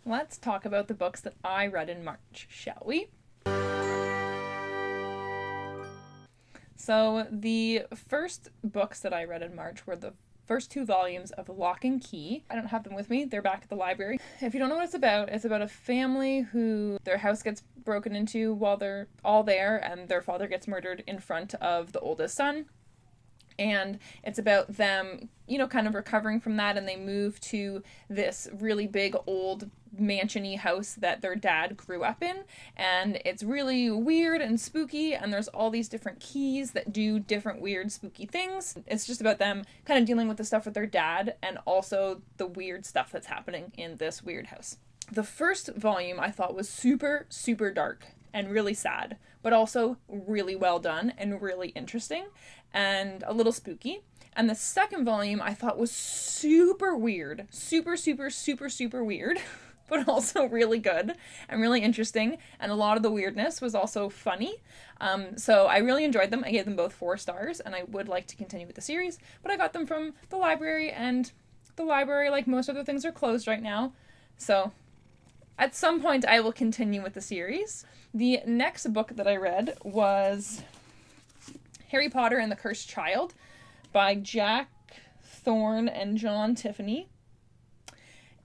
let's talk about the books that I read in March, shall we? So, the first books that I read in March were the first two volumes of Lock and Key. I don't have them with me, they're back at the library. If you don't know what it's about a family who their house gets broken into while they're all there, and their father gets murdered in front of the oldest son. And it's about them, kind of recovering from that, and they move to this really big old mansion-y house that their dad grew up in, and it's really weird and spooky, and there's all these different keys that do different weird spooky things. It's just about them kind of dealing with the stuff with their dad and also the weird stuff that's happening in this weird house. The first volume I thought was super, super dark and really sad, but also really well done and really interesting and a little spooky. And the second volume I thought was super weird, super, super, super, super weird, but also really good and really interesting. And a lot of the weirdness was also funny. So I really enjoyed them. I gave them both 4 stars, and I would like to continue with the series, but I got them from the library, and the library, like most other things, are closed right now. So at some point I will continue with the series. The next book that I read was Harry Potter and the Cursed Child by Jack Thorne and John Tiffany.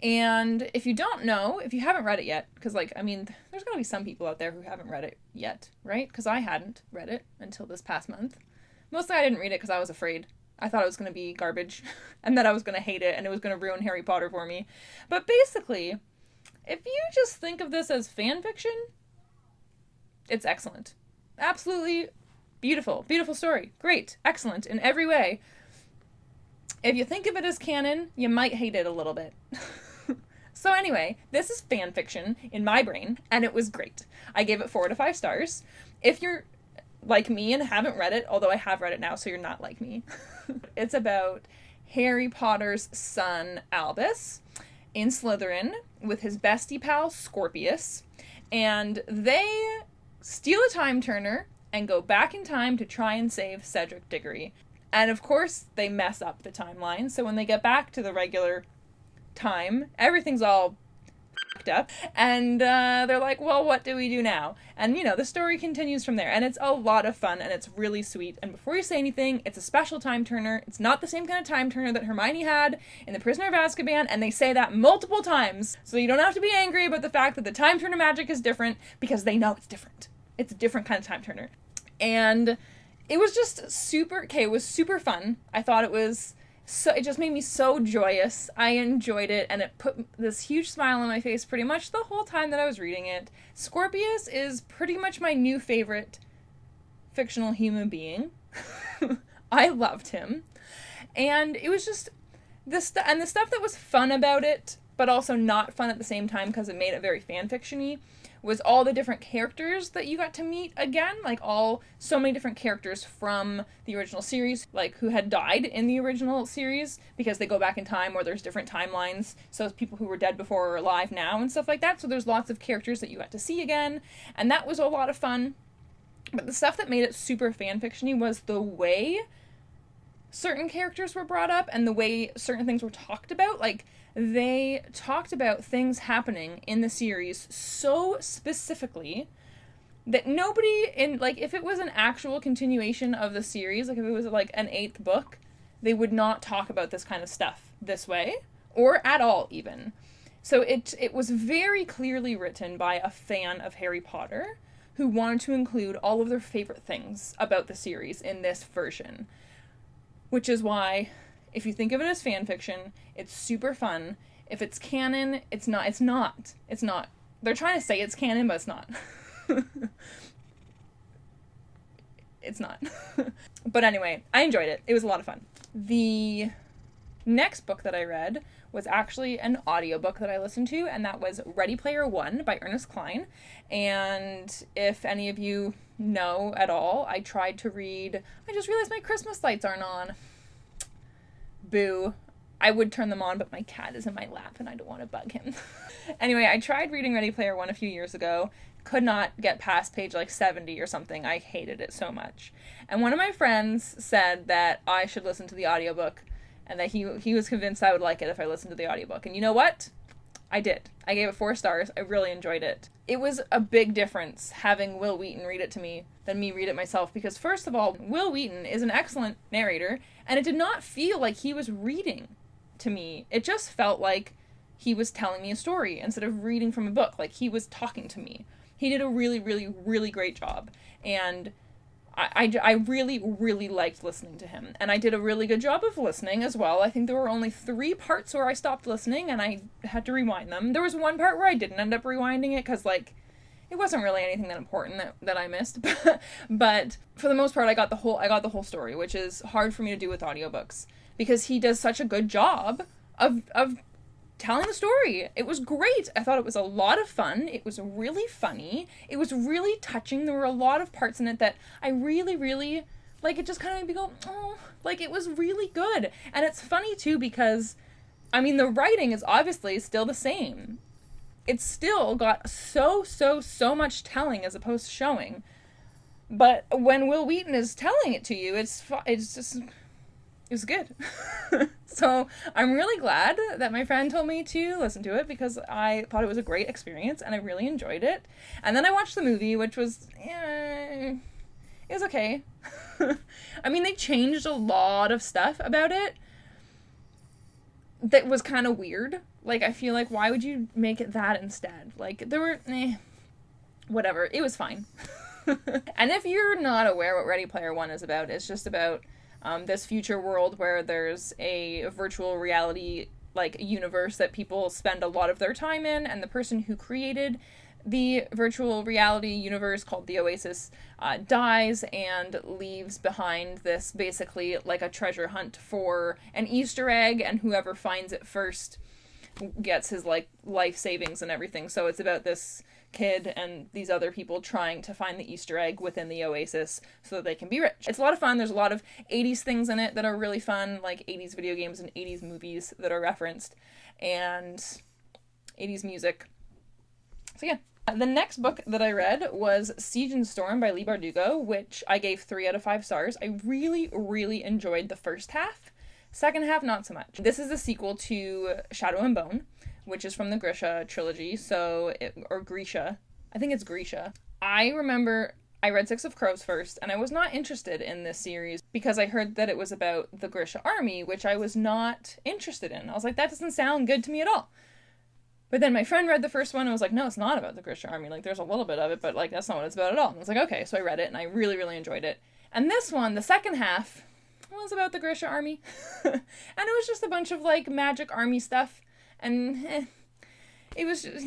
And if you don't know, if you haven't read it yet, because, there's going to be some people out there who haven't read it yet, right? Because I hadn't read it until this past month. Mostly I didn't read it because I was afraid. I thought it was going to be garbage and that I was going to hate it and it was going to ruin Harry Potter for me. But basically, if you just think of this as fan fiction, it's excellent. Absolutely beautiful. Beautiful story. Great. Excellent in every way. If you think of it as canon, you might hate it a little bit. So anyway, this is fan fiction in my brain, and it was great. I gave it 4 to 5 stars. If you're like me and haven't read it, although I have read it now, so you're not like me. It's about Harry Potter's son, Albus, in Slytherin with his bestie pal, Scorpius, and they steal a time turner and go back in time to try and save Cedric Diggory. And of course, they mess up the timeline, so when they get back to the regular time, everything's all f***ed up, and they're like, well, what do we do now? And, the story continues from there, and it's a lot of fun, and it's really sweet. And before you say anything, it's a special time turner. It's not the same kind of time turner that Hermione had in The Prisoner of Azkaban, and they say that multiple times, so you don't have to be angry about the fact that the time turner magic is different, because they know it's different. It's a different kind of time turner. And it was just it was super fun. I thought it just made me so joyous. I enjoyed it, and it put this huge smile on my face pretty much the whole time that I was reading it. Scorpius is pretty much my new favorite fictional human being. I loved him. And it was just the stuff that was fun about it, but also not fun at the same time because it made it very fanfiction-y, was all the different characters that you got to meet again, so many different characters from the original series, who had died in the original series, because they go back in time or there's different timelines, so people who were dead before are alive now and stuff like that, so there's lots of characters that you got to see again, and that was a lot of fun. But the stuff that made it super fanfiction-y was the way certain characters were brought up and the way certain things were talked about. They talked about things happening in the series so specifically that nobody if it was an actual continuation of the series, if it was an 8th book, they would not talk about this kind of stuff this way, or at all even. So it was very clearly written by a fan of Harry Potter who wanted to include all of their favorite things about the series in this version. Which is why, if you think of it as fan fiction, it's super fun. If it's canon, it's not. It's not. They're trying to say it's canon, but it's not. It's not. But anyway, I enjoyed it. It was a lot of fun. The next book that I read was actually an audiobook that I listened to, and that was Ready Player One by Ernest Cline. And if any of you know at all, I just realized my Christmas lights aren't on. Boo. I would turn them on, but my cat is in my lap and I don't want to bug him. Anyway, I tried reading Ready Player One a few years ago. Could not get past page 70 or something. I hated it so much. And one of my friends said that I should listen to the audiobook, and that he was convinced I would like it if I listened to the audiobook. And you know what? I did. I gave it 4 stars. I really enjoyed it. It was a big difference having Wil Wheaton read it to me than me read it myself, because first of all, Wil Wheaton is an excellent narrator, and it did not feel like he was reading to me. It just felt like he was telling me a story instead of reading from a book. Like, he was talking to me. He did a really, really, really great job. And I really, really liked listening to him. And I did a really good job of listening as well. I think there were only 3 parts where I stopped listening and I had to rewind them. There was one part where I didn't end up rewinding it because, like, it wasn't really anything that important that I missed. But for the most part, I got the whole story, which is hard for me to do with audiobooks because he does such a good job of telling the story. It was great. I thought it was a lot of fun. It was really funny. It was really touching. There were a lot of parts in it that I really, really, like, it just kind of made me go, oh, like, it was really good. And it's funny, too, because, I mean, the writing is obviously still the same. It's still got so much telling as opposed to showing. But when Wil Wheaton is telling it to you, it's just... it was good. So I'm really glad that my friend told me to listen to it because I thought it was a great experience and I really enjoyed it. And then I watched the movie, which was, it was okay. I mean, they changed a lot of stuff about it that was kind of weird. Like, I feel like, why would you make it that instead? Like, there were, whatever. It was fine. And if you're not aware what Ready Player One is about, it's just about this future world where there's a virtual reality, like, universe that people spend a lot of their time in, and the person who created the virtual reality universe called the Oasis dies and leaves behind this, basically, like, a treasure hunt for an Easter egg, and whoever finds it first gets his, like, life savings and everything. So it's about this kid and these other people trying to find the Easter egg within the Oasis so that they can be rich. It's a lot of fun. There's a lot of 80s things in it that are really fun, like 80s video games and 80s movies that are referenced, and 80s music. So yeah. The next book that I read was Siege and Storm by Leigh Bardugo, which I gave 3 out of 5 stars. I really, really enjoyed the first half. Second half, not so much. This is the sequel to Shadow and Bone, which is from the Grisha trilogy, or Grisha. I think it's Grisha. I remember I read Six of Crows first, and I was not interested in this series because I heard that it was about the Grisha army, which I was not interested in. I was like, that doesn't sound good to me at all. But then my friend read the first one and was like, no, it's not about the Grisha army. Like, there's a little bit of it, but, like, that's not what it's about at all. And I was like, okay, so I read it, and I really, really enjoyed it. And this one, the second half, was about the Grisha army. And it was just a bunch of, like, magic army stuff. And it was just,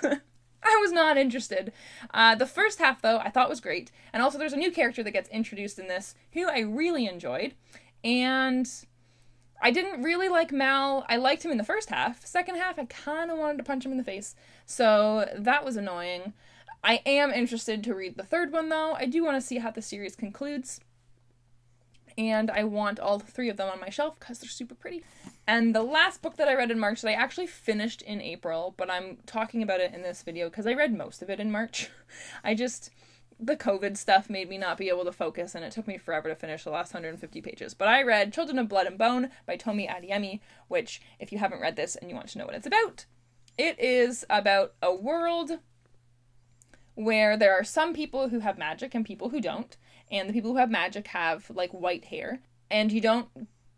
I was not interested. The first half, though, I thought was great. And also there's a new character that gets introduced in this who I really enjoyed. And I didn't really like Mal. I liked him in the first half. Second half, I kind of wanted to punch him in the face. So that was annoying. I am interested to read the third one, though. I do want to see how the series concludes. And I want all 3 of them on my shelf because they're super pretty. And the last book that I read in March that I actually finished in April, but I'm talking about it in this video because I read most of it in March. The COVID stuff made me not be able to focus, and it took me forever to finish the last 150 pages. But I read Children of Blood and Bone by Tomi Adeyemi, which, if you haven't read this and you want to know what it's about, it is about a world where there are some people who have magic and people who don't. And the people who have magic have, like, white hair. And you don't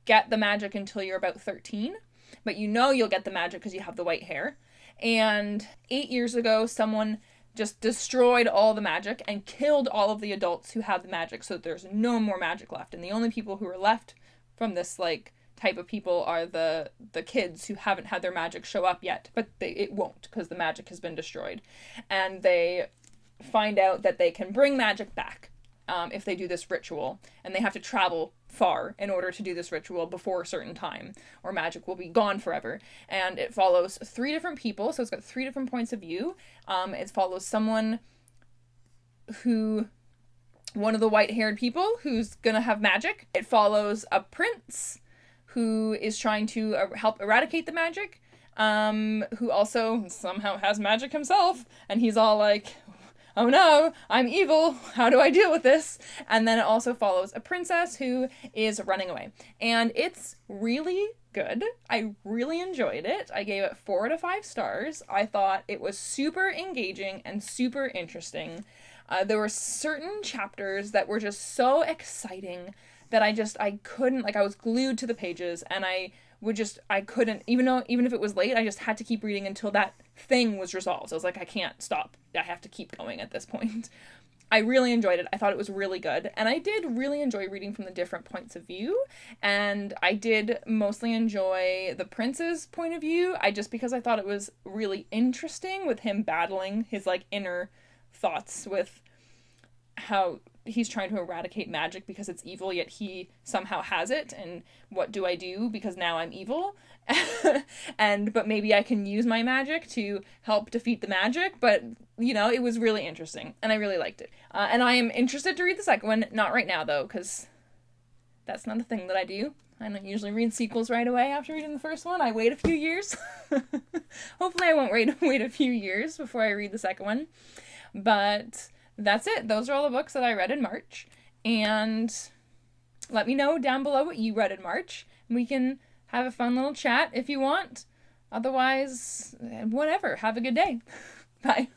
get the magic until you're about 13. But you know you'll get the magic because you have the white hair. And 8 years ago, someone just destroyed all the magic and killed all of the adults who had the magic. So there's no more magic left. And the only people who are left from this, like, type of people are the kids who haven't had their magic show up yet. But it won't because the magic has been destroyed. And they find out that they can bring magic back. If they do this ritual, and they have to travel far in order to do this ritual before a certain time, or magic will be gone forever. And it follows 3 different people, so it's got 3 different points of view. It follows someone one of the white-haired people who's gonna have magic. It follows a prince who is trying to help eradicate the magic, who also somehow has magic himself, and he's all like, oh no, I'm evil. How do I deal with this? And then it also follows a princess who is running away. And it's really good. I really enjoyed it. I gave it 4 out of 5 stars. I thought it was super engaging and super interesting. There were certain chapters that were just so exciting that I couldn't, like, I was glued to the pages, and I couldn't, even if it was late, I just had to keep reading until that thing was resolved. So I was like, I can't stop. I have to keep going at this point. I really enjoyed it. I thought it was really good. And I did really enjoy reading from the different points of view. And I did mostly enjoy the prince's point of view. Because I thought it was really interesting with him battling his, like, inner thoughts with how he's trying to eradicate magic because it's evil, yet he somehow has it, and what do I do because now I'm evil? But maybe I can use my magic to help defeat the magic. But it was really interesting, and I really liked it. And I am interested to read the second one. Not right now though, because that's not a thing that I do. I don't usually read sequels right away after reading the first one. I wait a few years. Hopefully I won't wait a few years before I read the second one. But that's it. Those are all the books that I read in March. And let me know down below what you read in March. We can have a fun little chat if you want. Otherwise, whatever. Have a good day. Bye.